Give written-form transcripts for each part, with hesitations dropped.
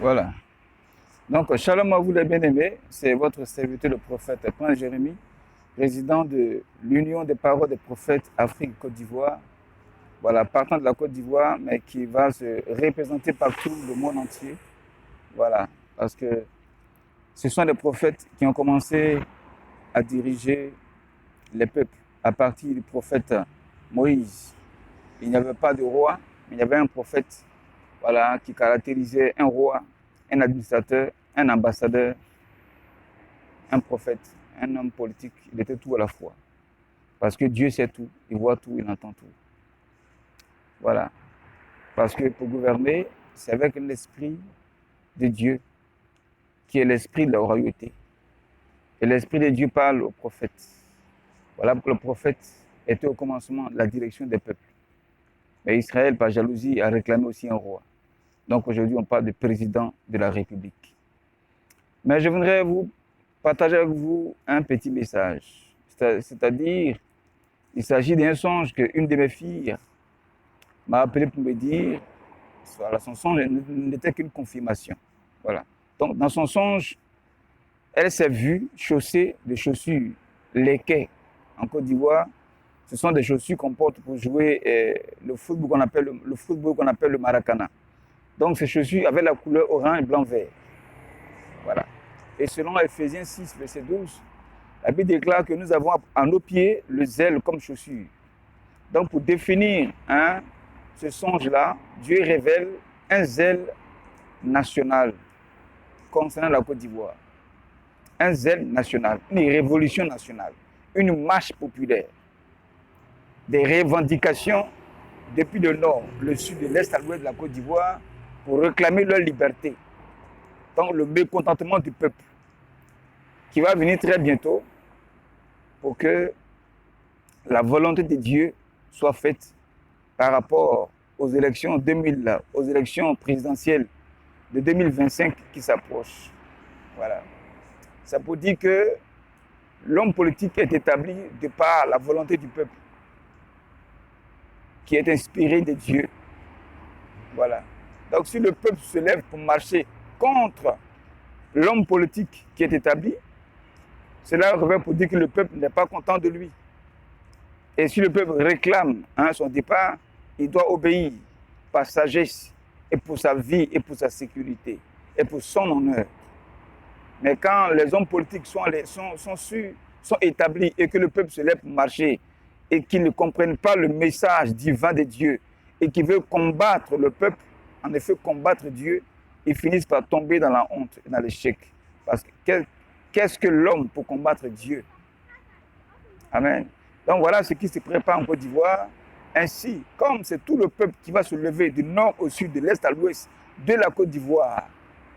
Voilà. Donc, shalom à vous les bien-aimés, c'est votre serviteur le prophète Prince Jérémie, président de l'Union des paroles des prophètes Afrique-Côte d'Ivoire. Voilà, partant de la Côte d'Ivoire, mais qui va se représenter partout le monde entier. Voilà, parce que ce sont des prophètes qui ont commencé à diriger les peuples à partir du prophète Moïse. Il n'y avait pas de roi, mais il y avait un prophète, voilà, qui caractérisait un roi, un administrateur, un ambassadeur, un prophète, un homme politique. Il était tout à la fois. Parce que Dieu sait tout, il voit tout, il entend tout. Voilà. Parce que pour gouverner, c'est avec l'esprit de Dieu, qui est l'esprit de la royauté. Et l'esprit de Dieu parle au prophète. Voilà pourquoi le prophète était au commencement de la direction des peuples. Mais Israël, par jalousie, a réclamé aussi un roi. Donc aujourd'hui, on parle de président de la République. Mais je voudrais partager avec vous un petit message. C'est-à-dire, il s'agit d'un songe qu'une de mes filles m'a appelé pour me dire. Voilà, son songe n'était qu'une confirmation. Voilà. Donc, dans son songe, elle s'est vue chaussée de chaussures lesquelles, en Côte d'Ivoire, ce sont des chaussures qu'on porte pour jouer le football qu'on appelle le maracana. Donc, ces chaussures avaient la couleur orange, blanc, vert. Voilà. Et selon Ephésiens 6, verset 12, la Bible déclare que nous avons à nos pieds le zèle comme chaussure. Donc, pour définir ce songe-là, Dieu révèle un zèle national concernant la Côte d'Ivoire. Un zèle national, une révolution nationale, une marche populaire, des revendications depuis le nord, le sud, de l'est à l'ouest de la Côte d'Ivoire pour réclamer leur liberté. Donc le mécontentement du peuple qui va venir très bientôt pour que la volonté de Dieu soit faite par rapport aux élections aux élections présidentielles de 2025 qui s'approchent. Voilà. Ça peut dire que l'homme politique est établi de par la volonté du peuple, qui est inspiré de Dieu. Voilà. Donc si le peuple se lève pour marcher contre l'homme politique qui est établi, cela revient pour dire que le peuple n'est pas content de lui. Et si le peuple réclame son départ, il doit obéir par sagesse et pour sa vie et pour sa sécurité et pour son honneur. Mais quand les hommes politiques sont établis et que le peuple se lève pour marcher et qu'ils ne comprennent pas le message divin de Dieu et qu'ils veulent combattre le peuple, en effet combattre Dieu, ils finissent par tomber dans la honte et dans l'échec. Parce que qu'est-ce que l'homme pour combattre Dieu? Amen. Donc voilà ce qui se prépare en Côte d'Ivoire. Ainsi, comme c'est tout le peuple qui va se lever du nord au sud, de l'est à l'ouest de la Côte d'Ivoire,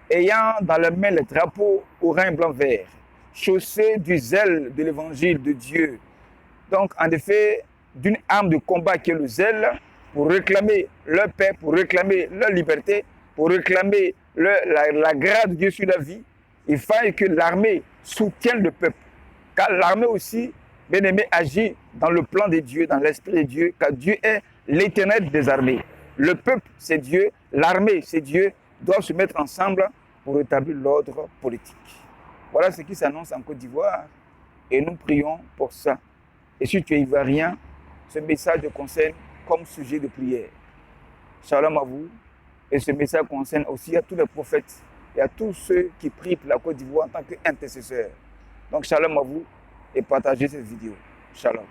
ayant dans les mains les drapeaux orange, blanc, vert, chaussés du zèle de l'évangile de Dieu. Donc, en effet, d'une arme de combat qui est le zèle, pour réclamer leur paix, pour réclamer leur liberté, pour réclamer la grâce de Dieu sur la vie, il faille que l'armée soutienne le peuple. Car l'armée aussi, bien aimé, agit dans le plan de Dieu, dans l'esprit de Dieu, car Dieu est l'éternel des armées. Le peuple, c'est Dieu, l'armée, c'est Dieu, doivent se mettre ensemble pour rétablir l'ordre politique. Voilà ce qui s'annonce en Côte d'Ivoire et nous prions pour ça. Et si tu es ivoirien, ce message te concerne comme sujet de prière. Shalom à vous. Et ce message concerne aussi à tous les prophètes et à tous ceux qui prient pour la Côte d'Ivoire en tant qu'intercesseurs. Donc shalom à vous et partagez cette vidéo. Shalom.